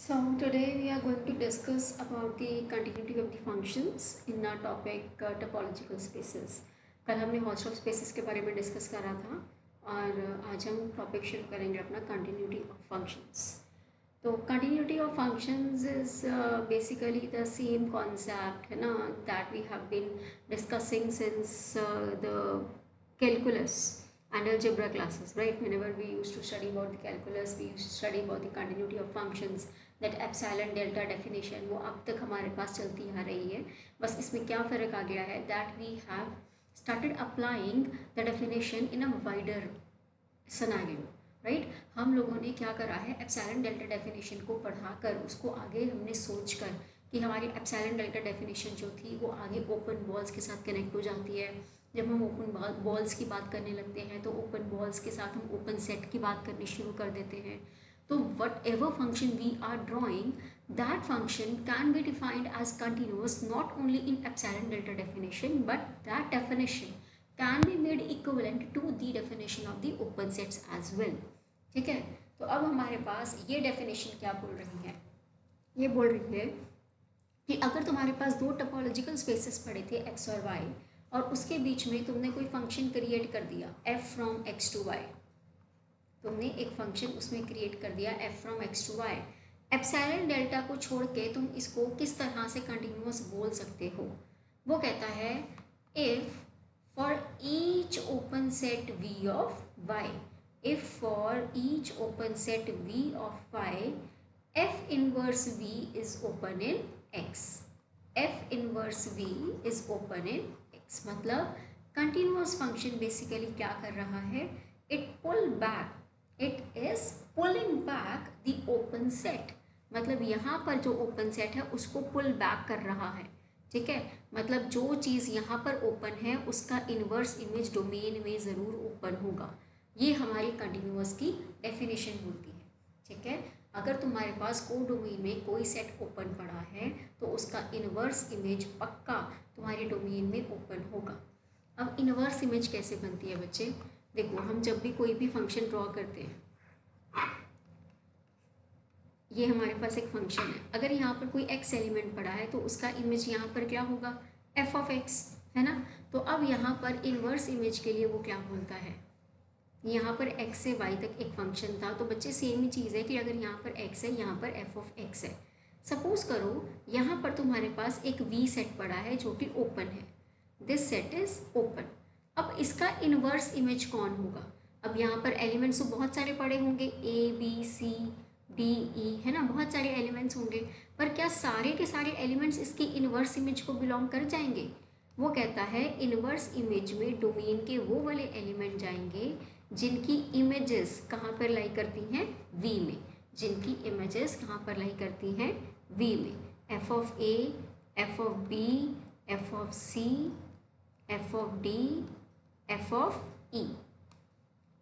So today we are going to discuss about the continuity of the functions in our topic topological spaces. कल हमने host of spaces के बारे में discuss करा था और आज हम टॉपिक शुरू करेंगे अपना कंटिन्यूटी ऑफ फंक्शंस. तो continuity of functions is basically the same concept है ना that we have been discussing since the calculus and algebra classes, right? Whenever we used to study about the calculus, we used to study about the continuity of functions, that epsilon delta definition वो अब तक हमारे पास चलती आ रही है. बस इसमें क्या फ़र्क आ गया है that we have started applying the definition in a wider scenario, right. हम लोगों ने क्या करा है, एप्सिलॉन डेल्टा डेफिनेशन को पढ़ाकर उसको आगे हमने सोच कर कि हमारी एप्सिलॉन डेल्टा डेफिनेशन जो थी वो आगे ओपन बॉल्स के साथ कनेक्ट हो जाती है. जब हम ओपन बॉल्स की बात करने लगते हैं तो ओपन बॉल्स के साथ हम ओपन सेट की बात करनी शुरू कर देते हैं. तो whatever function we are drawing, that function can be defined as continuous not only in epsilon delta definition but that definition can be made equivalent to the definition of the open sets as well. ठीक है. तो अब हमारे पास ये definition क्या बोल रही है, ये बोल रही है कि अगर तुम्हारे पास दो टोपोलॉजिकल स्पेसेस पड़े थे एक्स और वाई और उसके बीच में तुमने कोई फंक्शन क्रिएट कर दिया f from X to Y, तुमने एक फंक्शन उसमें क्रिएट कर दिया f from X to Y, epsilon delta को छोड़ के तुम इसको किस तरह से कंटिन्यूअस बोल सकते हो. वो कहता है if for each open set V of Y, if for each open set v of y f inverse v is open in x, f inverse v is open in x. मतलब continuous function basically क्या कर रहा है, it is pulling back the open set. मतलब यहाँ पर जो open set है उसको पुल बैक कर रहा है. ठीक है. मतलब जो चीज़ यहाँ पर ओपन है उसका इन्वर्स इमेज डोमेन में ज़रूर ओपन होगा. ये हमारी कंटिन्यूअस की डेफिनेशन होती है. ठीक है. अगर तुम्हारे पास कोडोमेन में कोई सेट ओपन पड़ा है तो उसका इन्वर्स इमेज पक्का तुम्हारे डोमेन में ओपन होगा. अब इन्वर्स इमेज कैसे बनती है बच्चे, देखो हम जब भी कोई भी फंक्शन ड्रॉ करते हैं, ये हमारे पास एक फंक्शन है, अगर यहाँ पर कोई एक्स एलिमेंट पड़ा है तो उसका इमेज यहाँ पर क्या होगा, एफ ऑफ एक्स, है ना. तो अब यहाँ पर इन्वर्स इमेज के लिए वो क्या बोलता है, यहाँ पर x से y तक एक फंक्शन था तो बच्चे सेम ही चीज़ है कि अगर यहाँ पर x है यहाँ पर f ऑफ x है. सपोज़ करो यहाँ पर तुम्हारे पास एक v सेट पड़ा है जो कि ओपन है, दिस सेट इज़ ओपन. अब इसका इन्वर्स इमेज कौन होगा, अब यहाँ पर एलिमेंट्स तो बहुत सारे पड़े होंगे a b c d e, है ना, बहुत सारे एलिमेंट्स होंगे, पर क्या सारे के सारे एलिमेंट्स इसकी इन्वर्स इमेज को बिलोंग कर जाएंगे. वो कहता है इन्वर्स इमेज में डोमेन के वो वाले एलिमेंट जाएंगे जिनकी इमेजेस कहाँ पर लाई करती हैं, v में, जिनकी इमेजेस कहाँ पर लाई करती हैं, v में. f of a, f of b, f of c, f of d, f of e.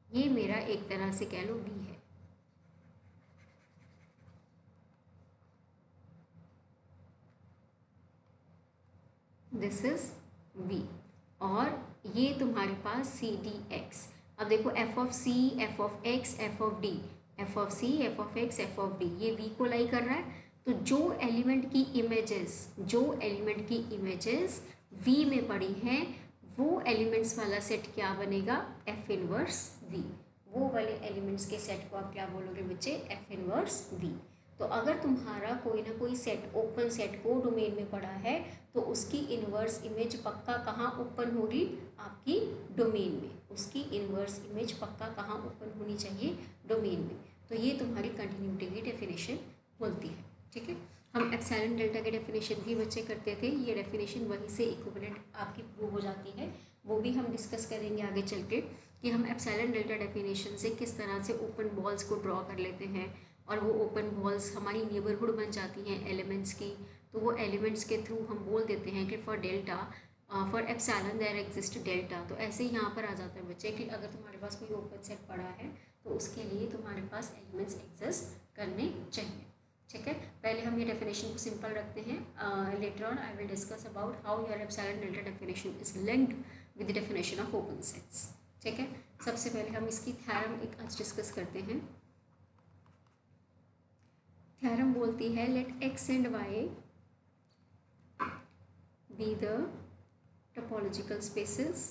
ये मेरा एक तरह से कह लो v है. This is v. और ये तुम्हारे पास सी डी एक्स. अब देखो f of c, f of x, f of d, f of c, f of x, f of d, ये वी को लाई कर रहा है. तो जो एलिमेंट की इमेजेस वी में पड़ी हैं वो एलिमेंट्स वाला सेट क्या बनेगा, एफ इनवर्स वी. वो वाले एलिमेंट्स के सेट को आप क्या बोलोगे बच्चे, एफ इनवर्स वी. तो अगर तुम्हारा कोई ना कोई सेट ओपन सेट को डोमेन में पड़ा है तो उसकी इन्वर्स इमेज पक्का कहाँ ओपन होगी, आपकी डोमेन में. उसकी इन्वर्स इमेज पक्का कहाँ ओपन होनी चाहिए, डोमेन में. तो ये तुम्हारी कंटिन्यूटी की डेफिनेशन बोलती है. ठीक है. हम एप्सिलॉन डेल्टा के डेफिनेशन भी बच्चे करते थे, ये डेफिनेशन वहीं से इक्विवेलेंट आपकी प्रूव हो जाती है. वो भी हम डिस्कस करेंगे आगे चल के कि हम एप्सिलॉन डेल्टा डेफिनेशन से किस तरह से ओपन बॉल्स को ड्रॉ कर लेते हैं और वो ओपन बॉल्स हमारी नेबरहुड बन जाती हैं एलिमेंट्स की. तो वो एलिमेंट्स के थ्रू हम बोल देते हैं कि for delta, for epsilon there exist delta. तो ऐसे ही यहाँ पर आ जाता है बच्चे कि अगर तुम्हारे पास कोई ओपन सेट पड़ा है तो उसके लिए तुम्हारे पास एलिमेंट्स एग्जिस्ट करने चाहिए. ठीक है. पहले हम ये डेफिनेशन को सिंपल रखते हैं. Later on I will discuss about how your epsilon delta definition is linked with the definition of open sets. ठीक है. सबसे पहले हम इसकी थ्योरम एक आज डिस्कस करते हैं. थ्योरम बोलती है let X and Y be the topological spaces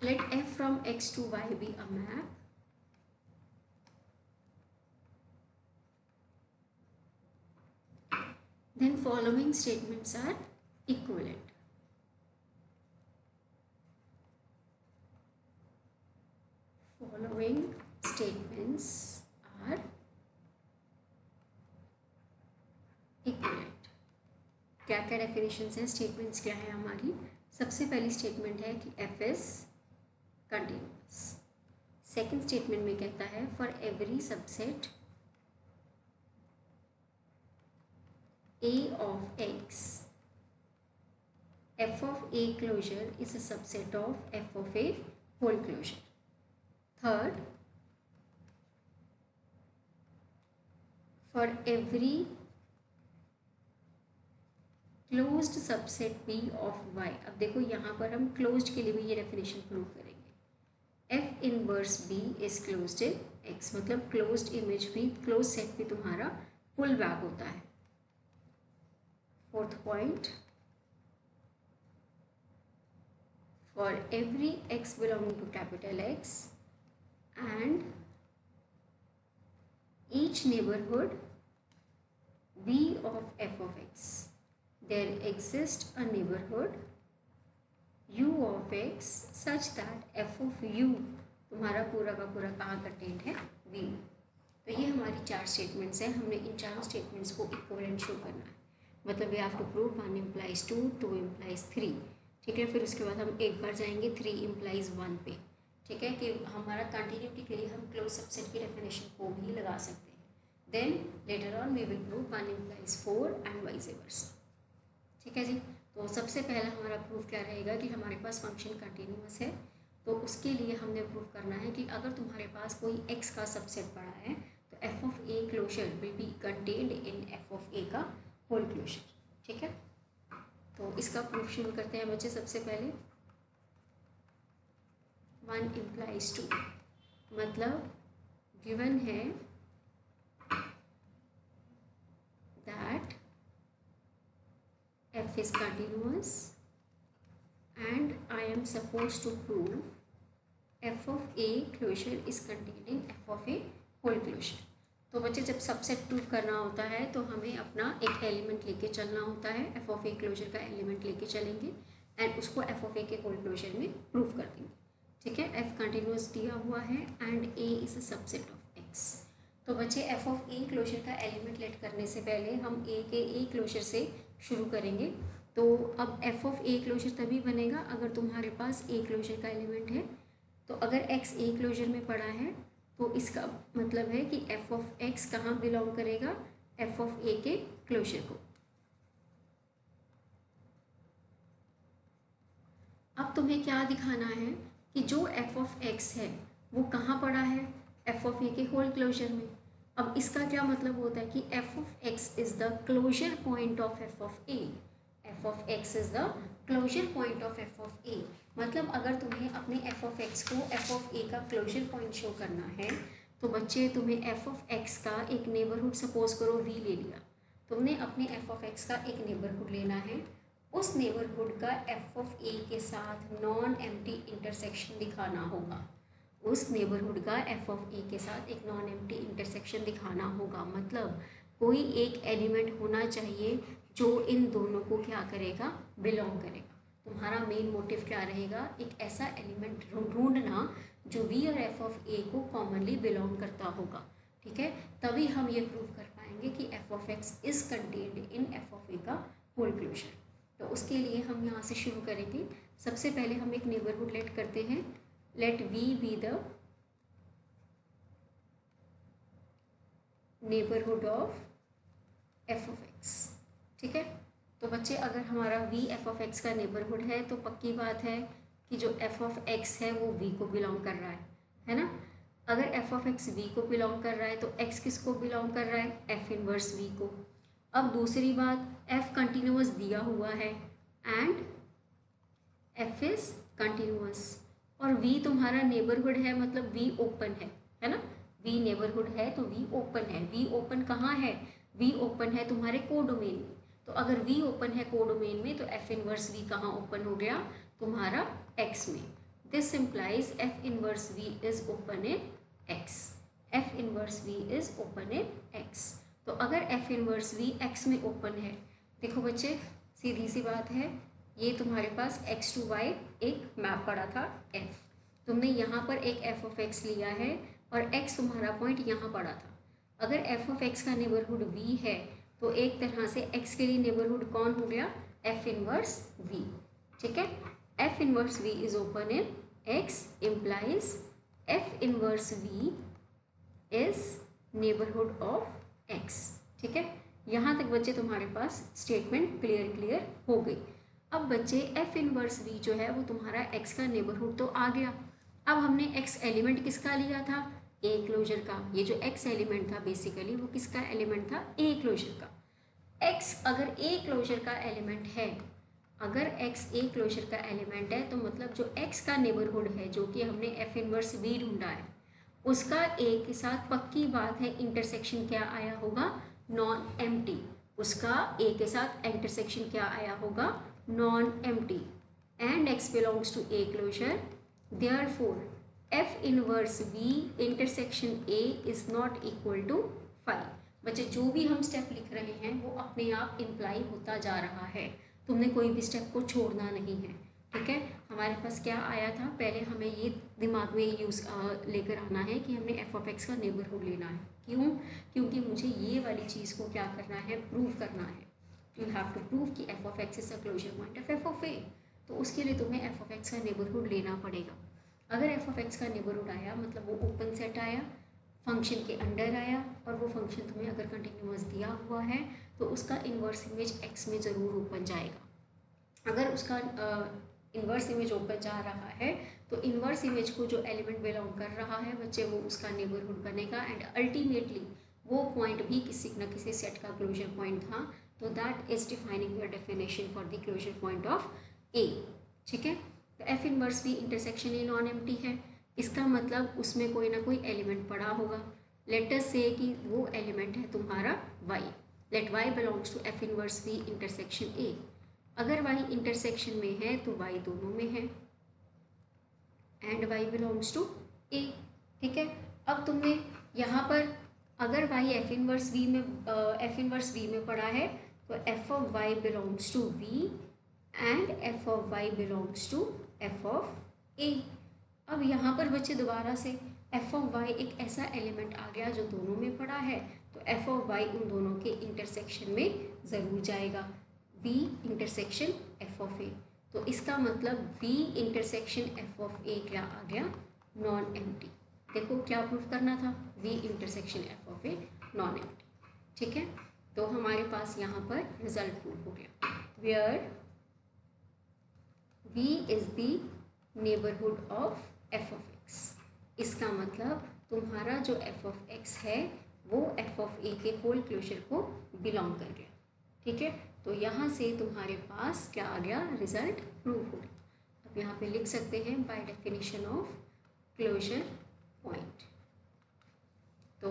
let f from x to y be a map then following statements are equivalent. Following statements are equivalent. क्या क्या डेफिनेशंस हैं, स्टेटमेंट्स क्या है हमारी। सबसे पहली स्टेटमेंट है कि f is continuous. Second statement में कहता है for every subset A of x, f of a closure is a subset of f of a whole closure. Third, for every closed subset B of y, अब देखो यहाँ पर हम closed के लिए भी ये डेफिनेशन प्रूव करेंगे। f inverse B is closed in x, मतलब closed image भी closed set भी तुम्हारा पुल बैक होता है। Fourth point, for every x belonging to capital X and each neighborhood B of f of x, there exists a neighborhood u of x such that f of u तुम्हारा पूरा का पूरा कहाँ content है, V। तो ये हमारी चार स्टेटमेंट्स हैं। हमने इन चारों स्टेटमेंट्स को इक्विवेलेंट शो करना है, मतलब we have to prove 1 implies 2, 2 implies 3, ठीक है। फिर उसके बाद हम एक बार जाएंगे 3 implies 1 पे, ठीक है, कि हमारा कंटिन्यूटी के लिए हम क्लोज सबसेट की डेफिनेशन को भी लगा सकते हैं। Then later on we will prove 1 implies 4 and vice versa, ठीक है जी। तो सबसे पहला हमारा प्रूफ क्या रहेगा कि हमारे पास फंक्शन कंटिन्यूअस है। तो उसके लिए हमने प्रूव करना है कि अगर तुम्हारे पास कोई x का सबसेट पड़ा है तो f of a closure will be contained in f of a का होल क्लोजर, ठीक है। तो इसका प्रूफ शुरू करते हैं बच्चे। सबसे पहले 1 implies 2, मतलब गिवन है that f is continuous and I am supposed to prove f of a closure is contained in f of a whole closure। तो बच्चे जब सबसेट प्रूव करना होता है तो हमें अपना एक एलिमेंट लेके चलना होता है। एफ ऑफ ए क्लोजर का एलिमेंट लेके चलेंगे एंड उसको एफ ऑफ ए के होल क्लोजर में प्रूव कर देंगे, ठीक है। एफ कंटिन्यूअस दिया हुआ है and A is a subset of x. तो बच्चे एफ ऑफ ए क्लोजर का एलिमेंट लेट करने से पहले हम ए के ए क्लोजर से शुरू करेंगे। तो अब एफ ऑफ ए क्लोजर तभी बनेगा अगर तुम्हारे पास ए क्लोजर का एलिमेंट है। तो अगर एक्स ए क्लोजर में पड़ा है तो इसका मतलब है कि एफ ऑफ एक्स कहाँ बिलोंग करेगा, एफ ऑफ ए के क्लोजर को। अब तुम्हें क्या दिखाना है कि जो एफ ऑफ एक्स है वो कहाँ पड़ा है, एफ ऑफ ए के होल क्लोजर में। अब इसका क्या मतलब होता है कि f of x is the closure point of f of A. F of x is the closure point of f of A, मतलब अगर तुम्हें अपने एफ ऑफ एक्स को एफ ऑफ ए का क्लोजर पॉइंट शो करना है तो बच्चे तुम्हें एफ ऑफ एक्स का एक नेबरहुड, सपोज करो वी ले लिया, तुमने अपने एफ ऑफ एक्स का एक नेबरहुड लेना है। उस नेबरहुड का एफ ऑफ ए के साथ नॉन एम्प्टी इंटरसेक्शन दिखाना होगा। उस नेबरहुड का एफ ऑफ ए के साथ एक नॉन एम्प्टी इंटरसेक्शन दिखाना होगा, मतलब कोई एक एलिमेंट होना चाहिए जो इन दोनों को क्या करेगा, बिलोंग करेगा। तुम्हारा मेन मोटिव क्या रहेगा, एक ऐसा एलिमेंट ढूंढना जो वी और एफ ऑफ ए को कॉमनली बिलोंग करता होगा, ठीक है। तभी हम ये प्रूव कर पाएंगे कि f of x is contained in f of A का होल क्लोजर। तो उसके लिए हम यहाँ से शुरू करेंगे। सबसे पहले हम एक नेबरहुड लेट करते हैं। Let V be the neighbourhood of f of x, ठीक है। तो बच्चे अगर हमारा v एफ ऑफ एक्स का नेबरहुड है तो पक्की बात है कि जो एफ ऑफ एक्स है वो v को बिलोंग कर रहा है ना। अगर एफ ऑफ एक्स v को बिलोंग कर रहा है तो x किसको बिलोंग कर रहा है, एफ इनवर्स v को। अब दूसरी बात, f कंटिन्यूअस दिया हुआ है एंड f इज कंटिन्यूअस, और v तुम्हारा नेबरहुड है, मतलब v ओपन है ना। v नेबरहुड है तो v ओपन है। v ओपन कहाँ है? v ओपन है तुम्हारे कोडोमेन में। तो अगर v ओपन है कोडोमेन में तो f इनवर्स v कहाँ ओपन हो गया? तुम्हारा x में। This implies f inverse v is open in x। f inverse v is open in x। तो अगर f इनवर्स v x में ओपन है, देखो बच्चे सीधी सी बात है, ये तुम्हारे पास x टू y एक मैप पड़ा था f, तुमने यहाँ पर एक f ऑफ x लिया है और x तुम्हारा पॉइंट यहाँ पड़ा था। अगर f ऑफ x का नेबरहुड v है तो एक तरह से x के लिए नेबरहुड कौन हो गया? f inverse v। ठीक है, f inverse v is open in x implies f inverse v is neighbourhood of x। ठीक है, यहाँ तक बच्चे तुम्हारे पास स्टेटमेंट क्लियर हो गई। अब बच्चे f इनवर्स v जो है वो तुम्हारा x का नेबरहुड तो आ गया। अब हमने x एलिमेंट किसका लिया था? a क्लोजर का। ये जो x एलिमेंट था बेसिकली वो किसका एलिमेंट था? a क्लोजर का। x अगर a क्लोजर का एलिमेंट है, अगर x a क्लोजर का एलिमेंट है तो मतलब जो x का नेबरहुड है, जो कि हमने f इनवर्स v ढूंढा है, उसका a के साथ पक्की बात है इंटरसेक्शन क्या आया होगा? Non empty. उसका a के साथ इंटरसेक्शन क्या आया होगा? Non empty. And x belongs to a closure, therefore f inverse v intersection a is not equal to 5। बच्चे जो भी हम स्टेप लिख रहे हैं वो अपने आप इम्प्लाई होता जा रहा है, तुमने कोई भी स्टेप को छोड़ना नहीं है। ठीक है, हमारे पास क्या आया था? पहले हमें ये दिमाग में यूज़ लेकर आना है कि हमने f ऑफ x का नेबरहुड लेना है। क्यों? क्योंकि मुझे ये वाली चीज़ को क्या करना है? प्रूव करना है। यू हैव टू प्रूव कि f of x is a closure point of f of a। तो उसके लिए तुम्हें f ऑफ x का नेबरहुड लेना पड़ेगा। अगर f ऑफ x का नेबरहुड आया मतलब वो ओपन सेट आया, फंक्शन के अंडर आया, और वो फंक्शन तुम्हें अगर कंटिन्यूअस दिया हुआ है तो उसका इन्वर्स इमेज x में ज़रूर ओपन जाएगा। अगर उसका इन्वर्स इमेज ओपन जा रहा है तो इन्वर्स इमेज को जो एलिमेंट बिलोंग कर रहा है बच्चे वो उसका नेबरहुड बनेगा, एंड अल्टीमेटली वो पॉइंट भी किसी न किसी सेट का क्लोजर पॉइंट था। तो that is defining your definition for the closure point of A. ठीक है, तो एफ इनवर्स भी इंटरसेक्शन ए नॉन एम्प्टी है, इसका मतलब उसमें कोई ना कोई एलिमेंट पड़ा होगा। लेट अस से कि वो एलिमेंट है तुम्हारा y। Let y belongs to F inverse भी इंटरसेक्शन ए। अगर y इंटरसेक्शन में है तो y दोनों में है, and y belongs to a। ठीक है, अब तुमने यहाँ पर अगर y एफ इनवर्स v में पड़ा है तो f of y belongs to v and f of y belongs to f of a। अब यहाँ पर बच्चे दोबारा से f ऑफ y एक ऐसा एलिमेंट आ गया जो दोनों में पड़ा है, तो f ऑफ y उन दोनों के इंटरसेक्शन में ज़रूर जाएगा, v intersection f of a। तो इसका मतलब v intersection f of a क्या आ गया? Non empty. देखो क्या प्रूफ करना था? v intersection f of a non empty. ठीक है, तो हमारे पास यहाँ पर रिजल्ट प्रूफ हो गया, where v is the neighbourhood of f of x। इसका मतलब तुम्हारा जो f ऑफ x है वो f ऑफ a के होल क्लोजर को बिलोंग कर गया। ठीक है, तो यहाँ से तुम्हारे पास क्या आ गया? रिजल्ट प्रूव हो गया। अब यहाँ पे लिख सकते हैं by definition of closure point. तो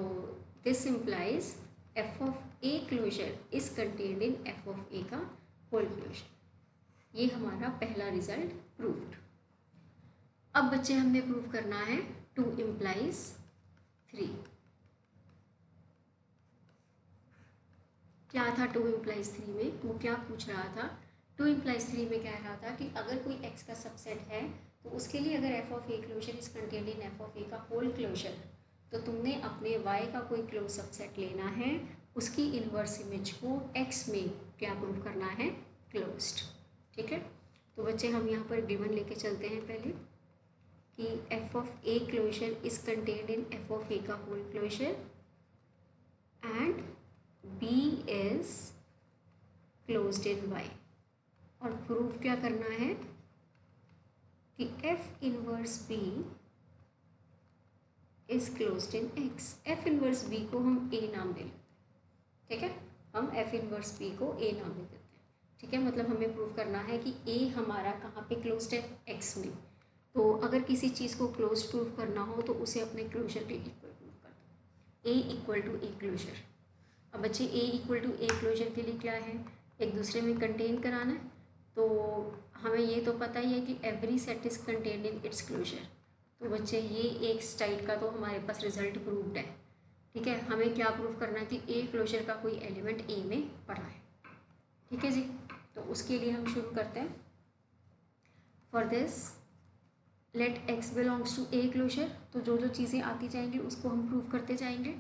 this implies f of a closure is contained in f of a का होल क्लोजर। ये हमारा पहला रिजल्ट प्रूव्ड। अब बच्चे हमने प्रूव करना है 2 इम्प्लाइज 3। क्या था 2 इम्प्लाइज 3 में? वो क्या पूछ रहा था? 2 इम्प्लाइज 3 में कह रहा था कि अगर कोई x का सबसेट है तो उसके लिए अगर f of a closure is contained in f of a का होल क्लोजर, तो तुमने अपने y का कोई क्लोज सबसेट लेना है, उसकी इन्वर्स इमेज को x में क्या प्रूव करना है? क्लोज्ड। ठीक है, तो बच्चे हम यहाँ पर गिवन लेके चलते हैं पहले कि f of a closure is contained in f of a का whole closure and b is closed in y। और प्रूफ क्या करना है कि f inverse b is closed in x। f inverse b को हम a नाम दे लेते हैं। ठीक है, हम f इनवर्स b को a नाम दे देते हैं। ठीक है, मतलब हमें प्रूव करना है कि a हमारा कहाँ पे क्लोज्ड है? x में। तो अगर किसी चीज़ को क्लोज प्रूफ करना हो तो उसे अपने क्लोजर के इक्वल प्रूफ कर दो, ए इक्वल टू ए क्लोजर। अब बच्चे ए इक्वल टू ए क्लोजर के लिए क्या है, एक दूसरे में कंटेन कराना है। तो हमें ये तो पता ही है कि every set is contained in its closure. तो बच्चे ये एक स्टाइल का तो हमारे पास रिजल्ट प्रूव्ड है। ठीक है, हमें क्या प्रूफ करना है कि ए क्लोजर का कोई एलिमेंट ए में पड़ा है। ठीक है जी, तो उसके लिए हम शुरू करते हैं। For this let x belongs to A closure. तो जो जो चीज़ें आती जाएंगी उसको हम प्रूव करते जाएंगे।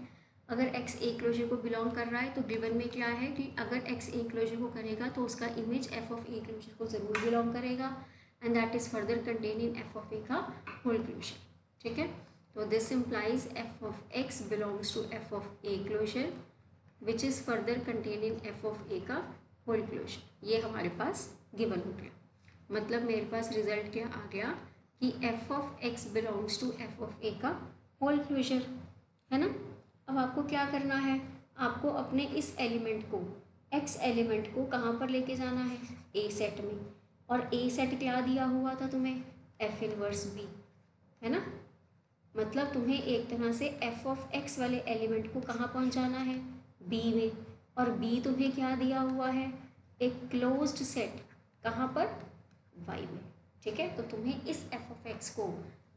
अगर एक्स ए क्लोजर को बिलोंग कर रहा है तो गिवन में क्या है कि अगर एक्स ए क्लोजर को करेगा तो उसका image f of A closure को ज़रूर बिलोंग करेगा, and that is further contain in f of A का होल क्लोजर। ठीक है, तो this implies f of x belongs to f of A closure which is further contain in f of A का whole closure. ये हमारे पास given हो गया। मतलब मेरे पास रिजल्ट क्या आ गया कि f of x belongs to f of A का होल क्लोजर, है ना। अब आपको क्या करना है, आपको अपने इस एलिमेंट को, एक्स एलिमेंट को कहाँ पर लेके जाना है, ए सेट में। और ए सेट क्या दिया हुआ था तुम्हें, एफ इनवर्स बी, है ना। मतलब तुम्हें एक तरह से एफ ऑफ एक्स वाले एलिमेंट को कहाँ पहुँचाना है, बी में। और बी तुम्हें क्या दिया हुआ है, एक क्लोज्ड सेट, कहाँ पर, वाई में। ठीक है, तो तुम्हें इस एफ ऑफ एक्स को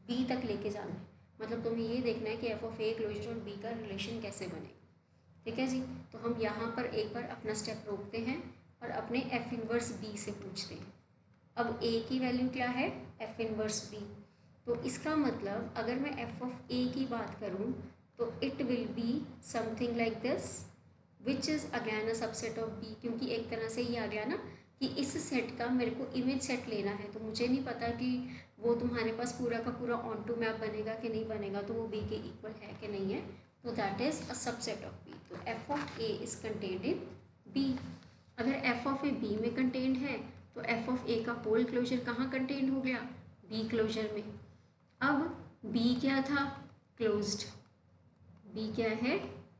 बी तक लेके जाना है। मतलब तुम्हें ये देखना है कि एफ ऑफ ए क्लोजर और बी का रिलेशन कैसे बनेगा। ठीक है जी, तो हम यहाँ पर एक बार अपना स्टेप रोकते हैं और अपने एफ इनवर्स बी से पूछते हैं। अब ए की वैल्यू क्या है, एफ इनवर्स बी। तो इसका मतलब अगर मैं एफ ऑफ ए की बात करूँ तो it will be something like this which is again a subset of B, क्योंकि एक तरह से ये आ गया ना कि इस सेट का मेरे को इमेज सेट लेना है। तो मुझे नहीं पता कि वो तुम्हारे पास पूरा का पूरा ऑन टू मैप बनेगा कि नहीं बनेगा, तो वो बी के इक्वल है कि नहीं है। तो that is a subset of B. तो f of A is contained in B. अगर एफ ऑफ ए बी में कंटेन्ड है तो एफ ऑफ ए का होल क्लोजर कहाँ कंटेन्ड हो गया, बी क्लोजर में। अब बी क्या था, क्लोज्ड। बी क्या है,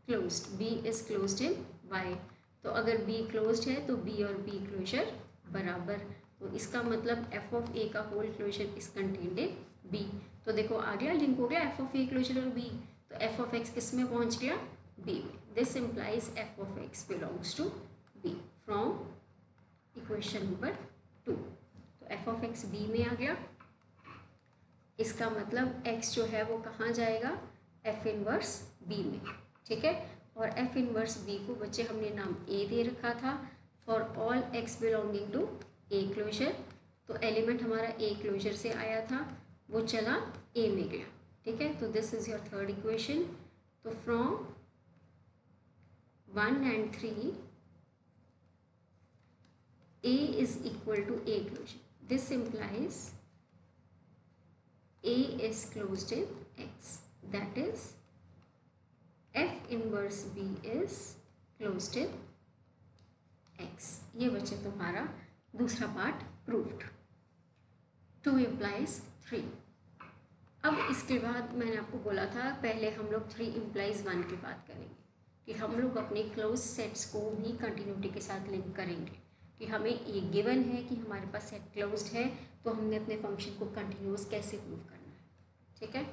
closed. B is closed in Y. तो अगर बी क्लोज्ड है तो बी और बी क्लोजर बराबर। तो इसका मतलब एफ ऑफ ए का whole closure is contained in B. तो देखो आ गया, लिंक हो गया एफ ऑफ ए क्लोजर और बी। तो एफ ऑफ एक्स किस में पहुंच गया, बी में। This implies f of x belongs to B from equation number 2। तो एफ ऑफ एक्स बी में आ गया। इसका मतलब एक्स जो है वो कहाँ जाएगा, एफ इनवर्स बी में। ठीक है, और एफ इनवर्स बी को बच्चे हमने नाम ए दे रखा था for all x belonging to A closure. तो एलिमेंट हमारा ए क्लोजर से आया था, वो चला ए में गया। ठीक है, तो this is your third equation. तो from 1 and 3 A is equal to A closure. This implies A is closed in X. That is F inverse B is closed in X. ये बच्चे तुम्हारा दूसरा पार्ट प्रूव्ड। 2 implies 3। अब इसके बाद मैंने आपको बोला था पहले हम लोग 3 implies 1 की बात करेंगे कि हम लोग अपने क्लोज सेट्स को भी कंटिन्यूटी के साथ लिंक करेंगे। कि हमें ये गिवन है कि हमारे पास सेट क्लोज्ड है, तो हमने अपने फंक्शन को कंटिन्यूस कैसे प्रूव करना है। ठीक है,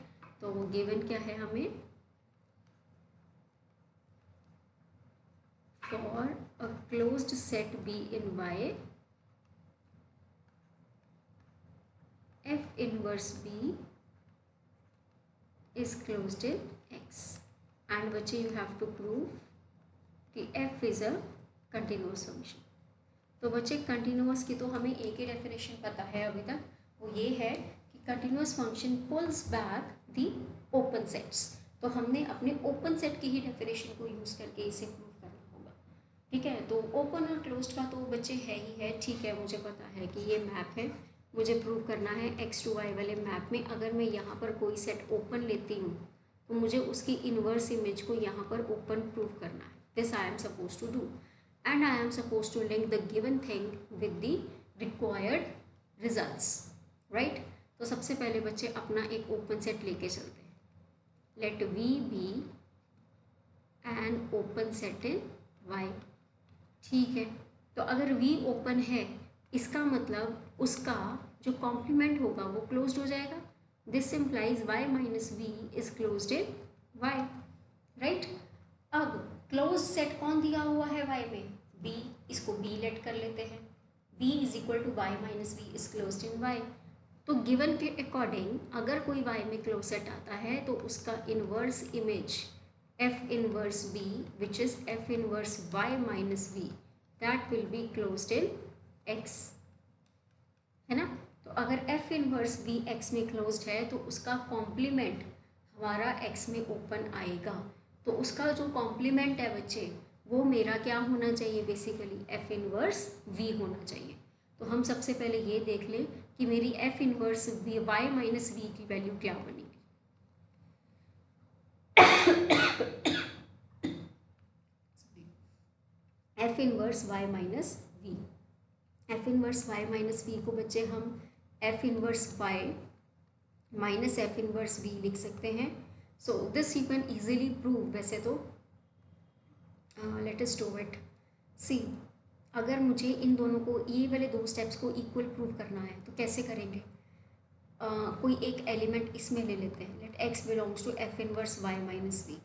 तो वो गिवन क्या है हमें, for a closed set B in Y f inverse B is closed in X. And बच्चे यू हैव टू प्रूव कि f is a continuous function. तो बच्चे कंटिन्यूस की तो हमें एक ही डेफिनेशन पता है अभी तक, वो ये है कि continuous function pulls back the open sets. तो हमने अपने ओपन सेट की ही डेफिनेशन को यूज़ करके इसे प्रूव करना होगा। ठीक है, तो ओपन और क्लोज्ड का तो बच्चे है ही है। ठीक है, मुझे पता है कि ये मैप है, मुझे प्रूव करना है एक्स टू वाई वाले मैप में अगर मैं यहाँ पर कोई सेट ओपन लेती हूँ तो मुझे उसकी इन्वर्स इमेज को यहाँ पर ओपन प्रूव करना है। This I am suppose to do and I am supposed to link the given thing with the required results, right? तो सबसे पहले बच्चे अपना एक ओपन सेट लेके चलते हैं। Let V be an open set in Y। ठीक है, तो अगर V ओपन है इसका मतलब उसका जो कॉम्प्लीमेंट होगा वो क्लोज्ड हो जाएगा. This implies y minus V is closed in y, right. अब क्लोज सेट कौन दिया हुआ है y में? b. इसको b लेट कर लेते हैं. b is equal to y minus V is closed in y. तो गिवन के अकॉर्डिंग अगर कोई y में क्लोज सेट आता है तो उसका inverse image f inverse b which is f inverse y minus v, that will be closed in x, है ना. तो अगर f इनवर्स b x में क्लोज्ड है तो उसका कॉम्प्लीमेंट हमारा x में ओपन आएगा. तो उसका जो कॉम्प्लीमेंट है बच्चे वो मेरा क्या होना चाहिए? बेसिकली f इनवर्स v होना चाहिए. तो हम सबसे पहले ये देख लें कि मेरी f inverse v y minus V की वैल्यू क्या बनेगी. f inverse y minus V. f inverse y minus V को बच्चे हम f inverse y minus f inverse v लिख सकते हैं. So this you can easily prove. वैसे तो let us do it. See, अगर मुझे इन दोनों को, ये वाले दो स्टेप्स को इक्वल प्रूव करना है तो कैसे करेंगे? कोई एक एलिमेंट इसमें ले लेते हैं. Let x belongs to f inverse y minus V.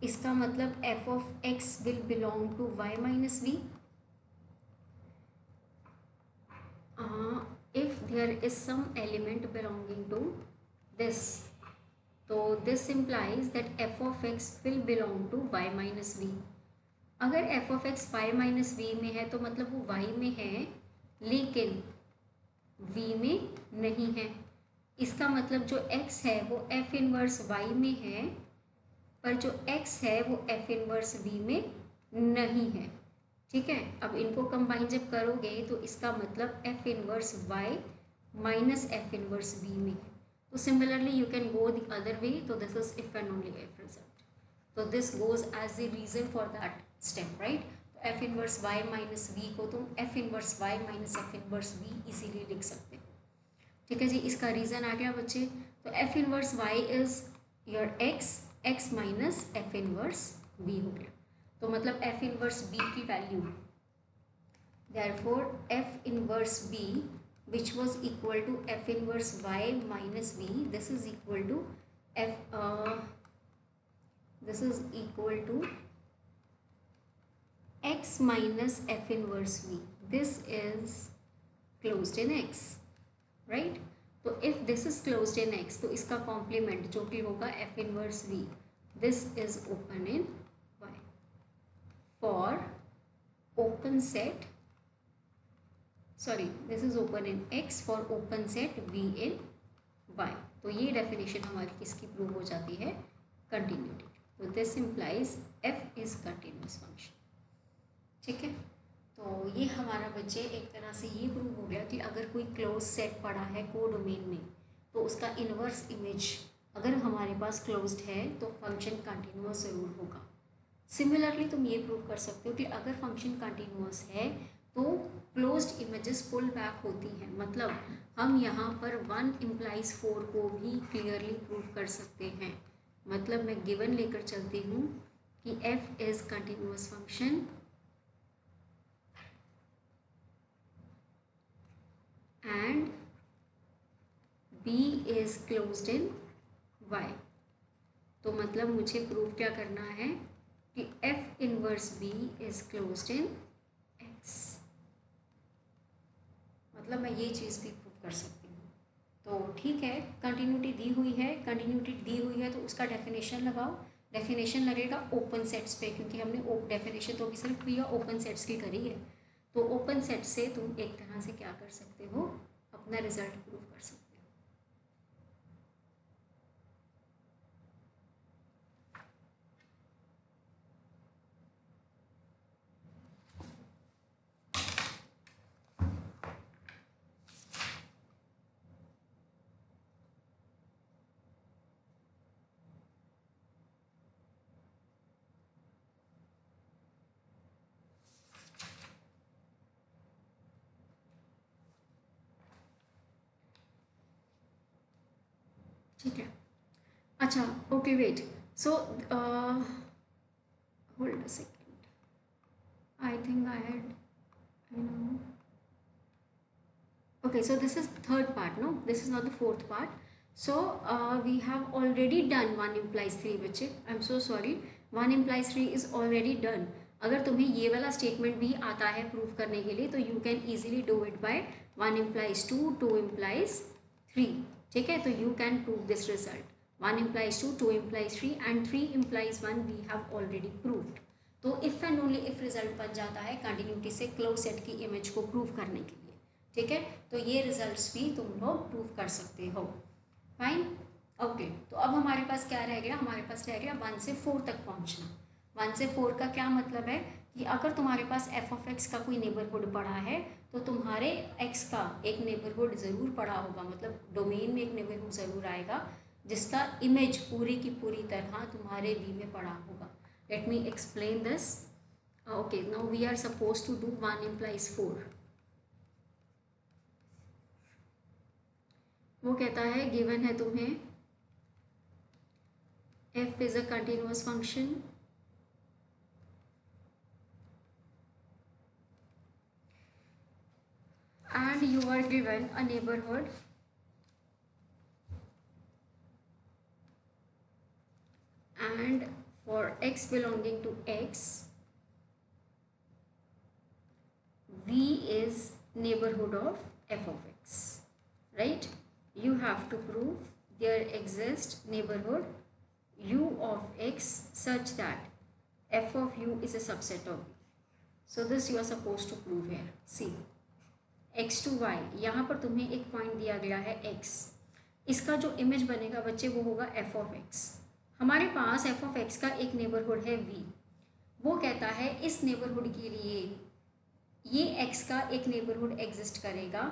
इसका मतलब f of x will belong to y minus V. If there is some element belonging to this, तो this implies that f of x will belong to y minus v. अगर f of x y minus v में है तो मतलब वो y में है लेकिन v में नहीं है. इसका मतलब जो x है वो f इनवर्स y में है पर जो x है वो f इनवर्स v में नहीं है. ठीक है. अब इनको कंबाइन जब करोगे तो इसका मतलब f inverse y minus f inverse v में है. तो similarly you can go the other way. तो this is if and only if result. तो this goes as the reason for that step, right. तो f inverse y minus v को तुम f inverse y minus f inverse v easily लिख सकते हो. ठीक है जी. इसका रीज़न आ गया बच्चे. तो f inverse y is your x minus f inverse v हो गया. तो मतलब f इनवर्स b की value, therefore f inverse b which was equal to f inverse y minus v, this is equal to this is equal to x minus f inverse v. This is closed in x, right. तो if this is closed in x तो इसका complement जो कि होगा f inverse v, this is open in y. For open set, sorry, this is open in x for open set v in y. तो ये definition हमारी किसकी prove हो जाती है? कंटिन्यूटी. तो this implies f is continuous function. ठीक है. तो ये हमारा बच्चे एक तरह से ये प्रूव हो गया कि अगर कोई क्लोज सेट पड़ा है कोडोमेन में तो उसका इनवर्स इमेज अगर हमारे पास क्लोज्ड है तो फंक्शन कंटिन्यूअस ज़रूर होगा. सिमिलरली तुम ये प्रूव कर सकते हो कि अगर फंक्शन कंटिन्यूअस है तो क्लोज्ड इमेजेस पुल बैक होती हैं. मतलब हम यहाँ पर 1 इम्प्लाइज 4 को भी क्लियरली प्रूव कर सकते हैं. मतलब मैं गिवन लेकर चलती हूँ कि f is continuous function and b is closed in y. तो मतलब मुझे प्रूव क्या करना है कि f inverse b is closed in x. मतलब मैं ये चीज़ भी प्रूव कर सकती हूँ. तो ठीक है. कंटिन्यूटी दी हुई है तो उसका डेफिनेशन लगाओ. डेफिनेशन लगेगा ओपन सेट्स पे क्योंकि हमने डेफिनेशन तो अभी सिर्फ भैया ओपन सेट्स की करी है. तो ओपन सेट से तुम एक तरह से क्या कर सकते हो? अपना रिजल्ट प्रूव कर सकते हो. ठीक है. अच्छा, okay, wait. So hold a second. I think I had, you know, Okay, so this is third part, no? This is not the fourth part. So we have already done 1 implies 3 बच्चे. I'm so sorry. 1 implies 3 is already done. अगर तुम्हें ये वाला statement भी आता है prove करने के लिए तो you can easily do it by 1 implies 2, 2 implies 3. ठीक है, तो you can prove this result. 1 implies 2, 2 implies 3 and 3 implies 1 we have already proved. तो if and only if result बन जाता है कंटिन्यूटी से क्लोज सेट की इमेज को प्रूव करने के लिए. ठीक है, तो ये रिजल्ट्स भी तुम लोग प्रूव कर सकते हो. फाइन. ओके, तो अब हमारे पास क्या रह गया? हमारे पास रह गया 1 से 4 तक पहुंचना. 1 से 4 का क्या मतलब है कि अगर तुम्हारे पास एफ ऑफ एक्स का कोई नेबरहुड पड़ा है तो तुम्हारे एक्स का एक नेबरहुड ज़रूर पड़ा होगा, मतलब डोमेन में एक नेबरहुड ज़रूर आएगा जिसका इमेज पूरी की पूरी तरह तुम्हारे वी में पड़ा होगा. Let me explain this. Okay, now we are suppose to do 1 implies 4. वो कहता है गिवन है तुम्हें f is a continuous function and you are given a neighborhood and for x belonging to x v is neighborhood of f of x, right? You have to prove there exists neighborhood u of x such that f of u is a subset of v. So this you are supposed to prove here. See, x to y, यहाँ पर तुम्हें एक point दिया गया है x. इसका जो image बनेगा बच्चे वो होगा f of x. हमारे पास f of x का एक नेबरहुड है v. वो कहता है इस नेबरहुड के लिए ये x का एक नेबरहुड एग्जिस्ट करेगा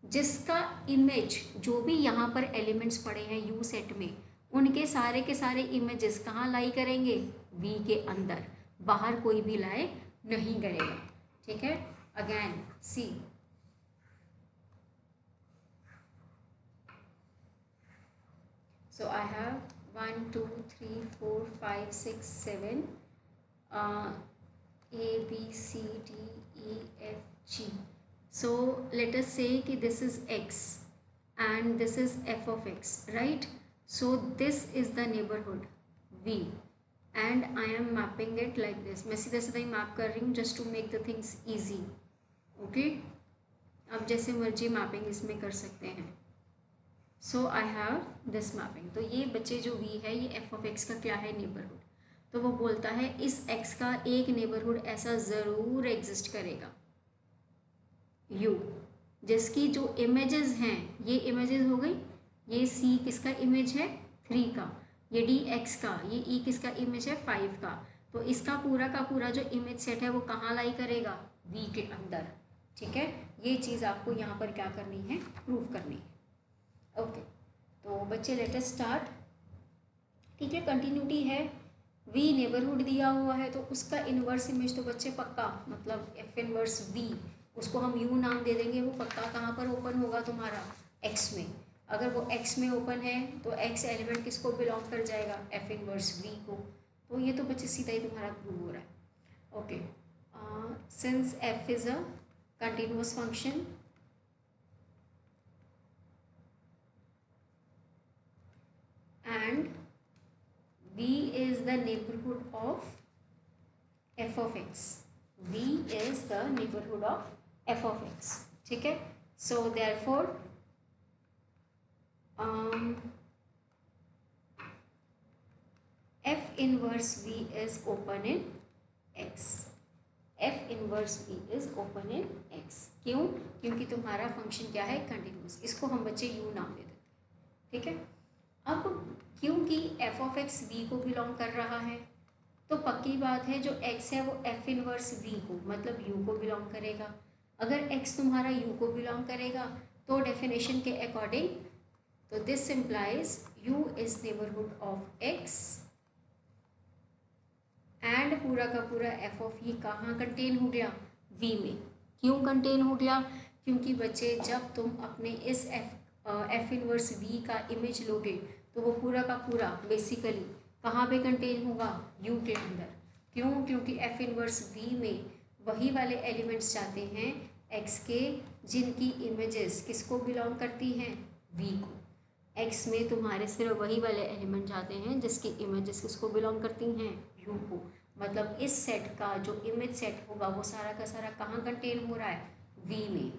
जिसका इमेज जो भी यहाँ पर एलिमेंट्स पड़े हैं u सेट में उनके सारे के सारे इमेजेस कहाँ लाई करेंगे? v के अंदर. बाहर कोई भी लाई नहीं करेगा. ठीक है, again see, so I have 1 2 3 4 5 6 7 A B C D E F G. So let us say कि this is x and this is f of x, right? So this is the neighborhood v and I am mapping it like this. मैं सीधा सीधा ही map कर रही हूँ just to make the things easy. Okay, अब जैसे मर्जी mapping इसमें कर सकते हैं. So I have this mapping. तो ये बच्चे जो v है ये f of x का क्या है? नेबरहुड. तो वो बोलता है इस x का एक नेबरहुड ऐसा ज़रूर एग्जिस्ट करेगा u जिसकी जो इमेजेस हैं, ये इमेजेस हो गई. ये c किसका इमेज है? 3 का. ये d x का, ये e किसका इमेज है? 5 का. तो इसका पूरा का पूरा जो इमेज सेट है वो कहाँ लाई करेगा? v के अंदर. ठीक है, ये चीज़ आपको यहाँ पर क्या करनी है? प्रूव करनी है. ओके, तो बच्चे लेट अस स्टार्ट. ठीक है, कंटिन्यूटी है, v नेबरहुड दिया हुआ है तो उसका इन्वर्स इमेज तो बच्चे पक्का, मतलब f इन्वर्स v, उसको हम u नाम दे देंगे. वो पक्का कहाँ पर ओपन होगा? तुम्हारा x में. अगर वो x में ओपन है तो x एलिमेंट किसको बिलोंग कर जाएगा? f इन्वर्स v को. तो ये तो बच्चे सीधा ही तुम्हारा प्रूव हो रहा है. Okay, since f is a continuous function and v is the neighborhood of f of x. v is the neighborhood of f of x. ठीक है, so therefore f inverse v is open in x. f inverse v is open in x. क्यों? क्योंकि तुम्हारा function क्या है? Continuous. इसको हम बच्चे u नाम दे देते हैं. ठीक है, अब क्योंकि f of x v को बिलोंग कर रहा है तो पक्की बात है जो x है वो f इनवर्स v को, मतलब u को बिलोंग करेगा. अगर x तुम्हारा u को बिलोंग करेगा तो डेफिनेशन के अकॉर्डिंग तो this implies u is neighbourhood of x and पूरा का पूरा f ऑफ e कहाँ कंटेन हो गया? v में. क्यों कंटेन हो गया? क्योंकि बच्चे जब तुम अपने इस f इनवर्स v का इमेज लोगे तो वो पूरा का पूरा बेसिकली कहाँ पे कंटेन होगा? u के अंदर. क्यों? क्योंकि f इनवर्स v में वही वाले एलिमेंट्स जाते हैं एक्स के जिनकी इमेजेस किसको बिलोंग करती हैं, वी को। एक्स में तुम्हारे सिर्फ वही वाले एलिमेंट जाते हैं जिसकी इमेजेस किसको बिलोंग करती हैं, यू को। मतलब इस सेट का जो इमेज सेट होगा वो सारा का सारा कहाँ कंटेन हो रहा है, वी में।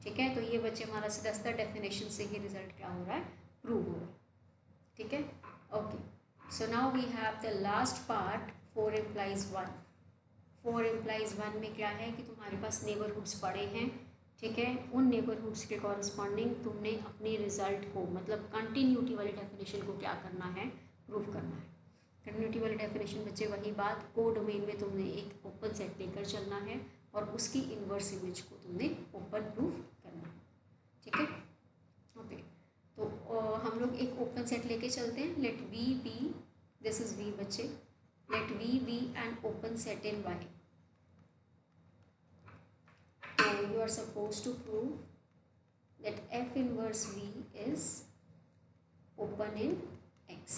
ठीक है, तो ये बच्चे हमारा सीधा सीधा डेफिनेशन से ही रिजल्ट क्या हो रहा है, प्रूव हो रहा है। ठीक है, okay. So now we have the last part, 4 implies 1। 4 implies 1 में क्या है कि तुम्हारे पास नेबरहुड्स पड़े हैं। ठीक है, उन नेबरहुड्स के कॉरस्पॉन्डिंग तुमने अपने रिजल्ट को, मतलब कंटिन्यूटी वाली डेफिनेशन को क्या करना है, प्रूव करना है। कंटिन्यूटी वाली डेफिनेशन बच्चे वही बात, को डोमेन में तुमने एक ओपन सेट लेकर चलना है और उसकी इन्वर्स इमेज को तुमने ओपन प्रूव करना है। ठीक है, ओके। तो हम लोग एक ओपन सेट लेके चलते हैं। Let V be, this is V बच्चे, let V be an open set in Y. So you are supposed to prove that F inverse V is open in X।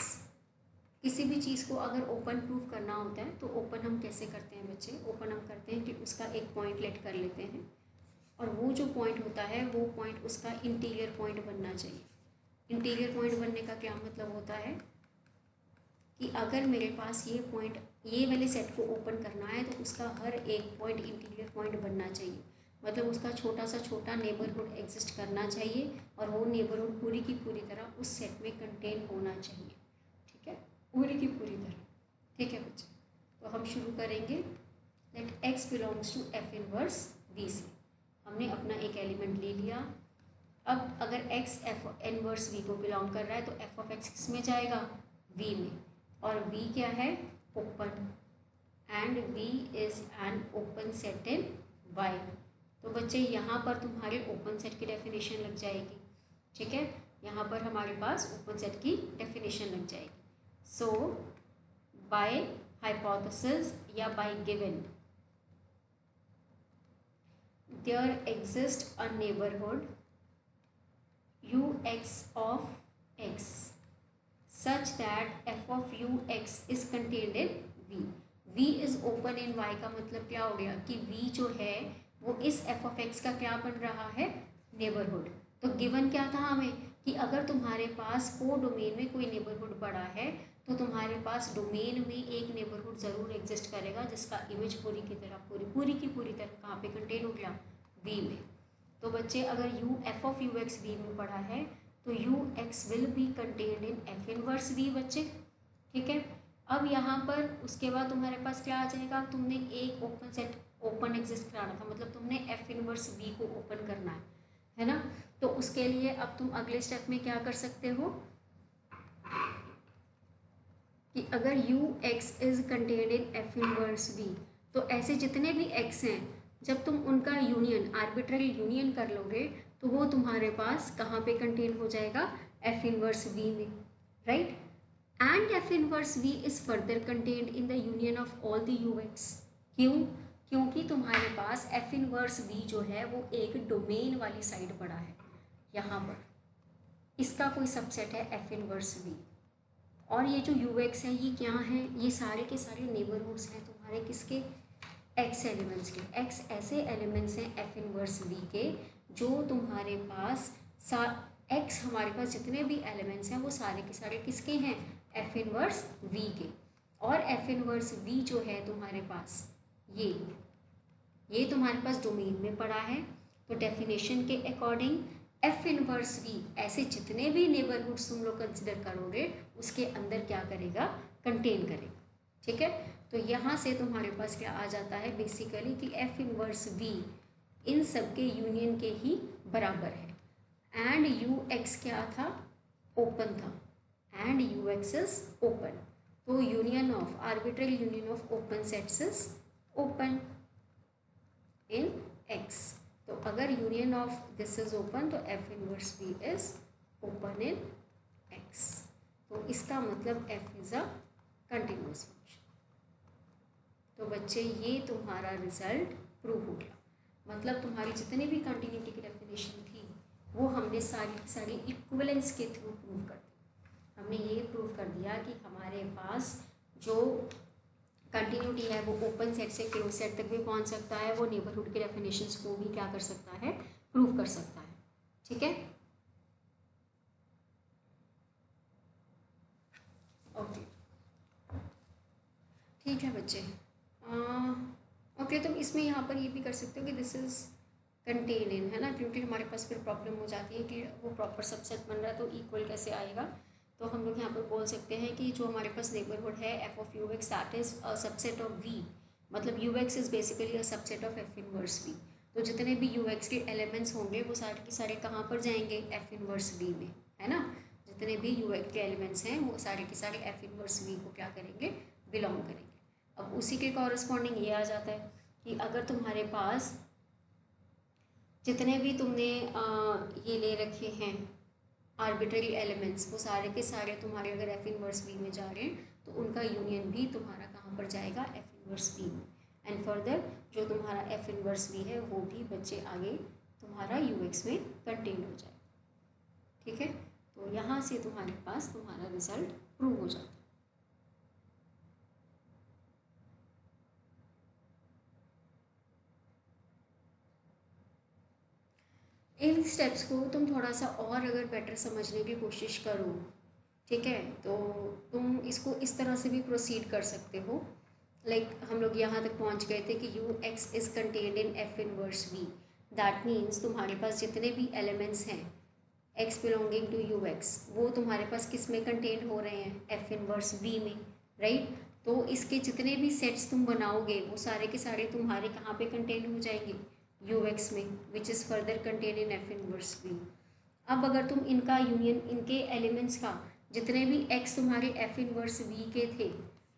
किसी भी चीज़ को अगर ओपन प्रूव करना होता है तो ओपन हम कैसे करते हैं बच्चे, ओपन हम करते हैं कि उसका एक पॉइंट लेट कर लेते हैं और वो जो पॉइंट होता है वो पॉइंट उसका इंटीरियर पॉइंट बनना चाहिए। इंटीरियर पॉइंट बनने का क्या मतलब होता है कि अगर मेरे पास ये पॉइंट, ये वाले सेट को ओपन करना है तो उसका हर एक पॉइंट इंटीरियर पॉइंट बनना चाहिए। मतलब उसका छोटा सा छोटा नेबरहुड एग्जिस्ट करना चाहिए और वो नेबरहुड पूरी की पूरी तरह उस सेट में कंटेन होना चाहिए। ठीक है, पूरी की पूरी तरह। ठीक है बच्चे, तो हम शुरू करेंगे। Let x belongs to F inverse V say. हमने अपना एक एलिमेंट ले लिया। अब अगर एक्स एफ इनवर्स वी को बिलोंग कर रहा है तो एफ ऑफ एक्स किस में जाएगा, वी में। और वी क्या है, open, and V is an open set in Y. तो बच्चे यहाँ पर तुम्हारे ओपन सेट की डेफिनेशन लग जाएगी। ठीक है, यहाँ पर हमारे पास ओपन सेट की डेफिनेशन लग जाएगी। सो बाय हाइपोथेसिस या by given there exist a neighbourhood U X of X such that F of U x is contained in V. V is open in Y का मतलब क्या हो गया कि वी जो है वो इस एफ ऑफ एक्स का क्या बन रहा है, नेबरहुड। तो गिवन क्या था हमें कि अगर तुम्हारे पास को डोमेन में कोई नेबरहुड पड़ा है तो तुम्हारे पास डोमेन में एक नेबरहुड ज़रूर एग्जिस्ट करेगा जिसका इमेज पूरी की तरह कहाँ पे कंटेन हो गया, वी में। तो बच्चे अगर U F of U X V में पड़ा है तो U X will be contained in F inverse V बच्चे। ठीक है, अब यहाँ पर उसके बाद तुम्हारे पास क्या आ जाएगा, तुमने एक ओपन सेट ओपन एग्जिस्ट कराना था, मतलब तुमने एफ इनवर्स वी को ओपन करना है ना। तो उसके लिए अब तुम अगले स्टेप में क्या कर सकते हो कि अगर U x is contained in F inverse V तो ऐसे जितने भी एक्स हैं जब तुम उनका यूनियन, आर्बिट्ररी यूनियन कर लोगे तो वो तुम्हारे पास कहाँ पे कंटेन हो जाएगा, एफ इनवर्स वी में, right. And F inverse V is further contained in the union of all the U X. क्यों, क्योंकि तुम्हारे पास एफ इनवर्स वी जो है वो एक डोमेन वाली साइड पड़ा है। यहाँ पर इसका कोई सबसेट है एफ इनवर्स वी, और ये जो यू एक्स है ये क्या है, ये सारे के सारे नेबरहुड्स हैं तुम्हारे किसके, एक्स एलिमेंट्स के। एक्स ऐसे एलिमेंट्स हैं एफ इनवर्स वी के जो तुम्हारे पास एक्स, हमारे पास जितने भी एलिमेंट्स हैं वो सारे के सारे किसके हैं, एफ इनवर्स वी के। और एफ इनवर्स वी जो है तुम्हारे पास ये तुम्हारे पास डोमेन में पड़ा है। तो डेफिनेशन के अकॉर्डिंग एफ इनवर्स वी ऐसे जितने भी नेबरहुड्स तुम लोग कंसिडर करोगे उसके अंदर क्या करेगा, कंटेन करेगा। ठीक है, तो यहाँ से तुम्हारे पास क्या आ जाता है बेसिकली कि एफ इनवर्स वी इन सब के यूनियन के ही बराबर है। एंड यू एक्स क्या था, ओपन था, and U x is open. तो union of, arbitrary union of open sets is open in X. तो अगर union of this is open तो f inverse V is open in X. तो इसका मतलब f is a continuous function. तो बच्चे ये तुम्हारा रिजल्ट प्रूव हो गया। मतलब तुम्हारी जितनी भी कंटिन्यूटी की डेफिनेशन थी वो हमने सारी इक्विवेलेंस के थ्रू प्रूव कर दी। हमने ये प्रूव कर दिया कि हमारे पास जो कंटिन्यूटी है वो ओपन सेट से क्लोज सेट तक भी पहुंच सकता है, वो नेबरहुड के डेफिनेशंस को भी क्या कर सकता है, प्रूव कर सकता है। ठीक है, ओके, ठीक है बच्चे। ओके, तुम इसमें यहाँ पर ये भी कर सकते हो कि दिस इज कंटेन इन, है ना, क्योंकि हमारे पास फिर प्रॉब्लम हो जाती है कि वो प्रॉपर सबसेट बन रहा है तो इक्वल कैसे आएगा। तो हम लोग यहाँ पर बोल सकते हैं कि जो हमारे पास नेबरहुड है f of U x that is a subset of V, मतलब U x is basically a subset of f inverse V. तो जितने भी यू एक्स के एलिमेंट्स होंगे वो सारे के सारे कहाँ पर जाएंगे, एफ इनवर्स वी में, है ना। जितने भी यू एक्स के एलिमेंट्स हैं वो सारे के सारे एफ इनवर्स वी को क्या करेंगे, बिलोंग करेंगे। अब उसी के कॉरस्पॉन्डिंग ये आ जाता है कि अगर तुम्हारे पास जितने भी तुमने ये ले रखे हैं आर्बिट्ररी एलिमेंट्स, वो सारे के सारे तुम्हारे अगर एफ इनवर्स वी में जा रहे हैं तो उनका यूनियन भी तुम्हारा कहाँ पर जाएगा, एफ इनवर्स वी में। एंड फर्दर जो तुम्हारा एफ इनवर्स वी है वो भी बच्चे आगे तुम्हारा यू एक्स में कंटेन हो जाएगा। ठीक है, तो यहाँ से तुम्हारे पास तुम्हारा रिजल्ट प्रूव हो जाता है। इन स्टेप्स को तुम थोड़ा सा और अगर बेटर समझने की कोशिश करो, ठीक है, तो तुम इसको इस तरह से भी प्रोसीड कर सकते हो। लाइक हम लोग यहाँ तक पहुँच गए थे कि U X is contained in F inverse V, that means तुम्हारे पास जितने भी एलिमेंट्स हैं X belonging to U X वो तुम्हारे पास किस में कंटेन हो रहे हैं, एफ इनवर्स वी में, राइट। तो इसके जितने भी सेट्स तुम बनाओगे वो सारे के सारे तुम्हारे कहाँ पे कंटेन हो जाएंगे, यू एक्स में, which is further contain in F inverse V. अब अगर तुम इनका यूनियन, इनके एलिमेंट्स का जितने भी एक्स तुम्हारे एफ इनवर्स वी के थे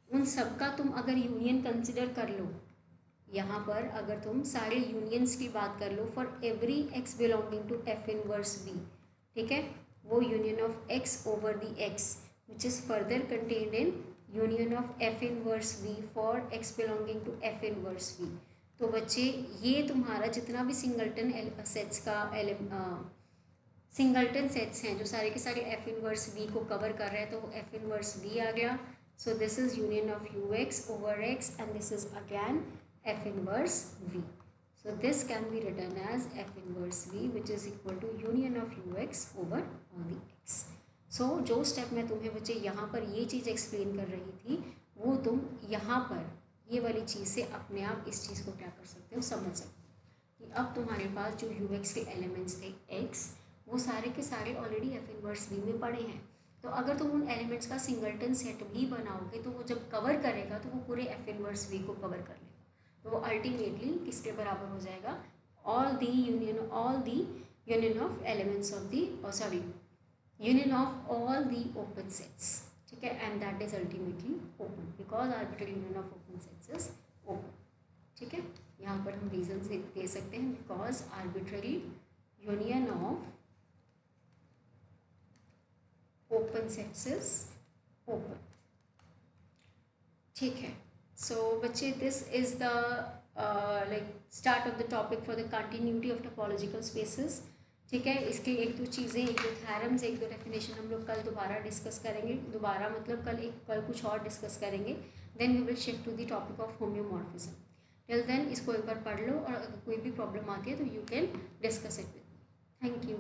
उन सब का तुम अगर यूनियन कंसिडर कर लो, यहाँ पर अगर तुम सारे यूनियंस की बात कर लो for every x belonging to F inverse V, ठीक है, वो union of x over the x which is further contained in union of f inverse V for x belonging to F inverse V. तो बच्चे ये तुम्हारा जितना भी singleton sets का सिंगल्टन सेट्स हैं जो सारे के सारे एफ इनवर्स वी को कवर कर रहे हैं, तो एफ इनवर्स वी आ गया। So this is union of U X over X and this is again F inverse V. So this can be written as f inverse v which is equal to union of ux over all the x. So जो step मैं तुम्हें बच्चे यहाँ पर ये चीज़ explain कर रही थी वो तुम यहाँ पर ये वाली चीज़ से अपने आप इस चीज़ को क्या कर सकते हो, समझ सकते हो कि अब तुम्हारे पास जो ux के एलिमेंट्स थे x वो सारे के सारे ऑलरेडी एफ इनवर्स v में पड़े हैं। तो अगर तुम उन एलिमेंट्स का सिंगल्टन सेट भी बनाओगे तो वो जब कवर करेगा तो वो पूरे एफ इनवर्स v को कवर कर लेगा। तो वो अल्टीमेटली किसके बराबर हो जाएगा, all the union of elements of the sorry union of all the open sets, ठीक है, and that is ultimately open because arbitrary union of open sets is open. ठीक है, यहाँ पर हम रीजन दे सकते हैं because arbitrary union of open sets is open. ठीक है, so बच्चे this is the like start of the topic for the continuity of topological spaces। ठीक है, इसके एक दो चीज़ें, एक दो थ्योरम्स, एक दो डेफिनेशन हम लोग कल दोबारा डिस्कस करेंगे, दोबारा मतलब कल कुछ और डिस्कस करेंगे। Then we will shift to the topic of homeomorphism. Till then इसको एक बार पढ़ लो और अगर कोई भी प्रॉब्लम आती है तो you can discuss it with me. Thank you.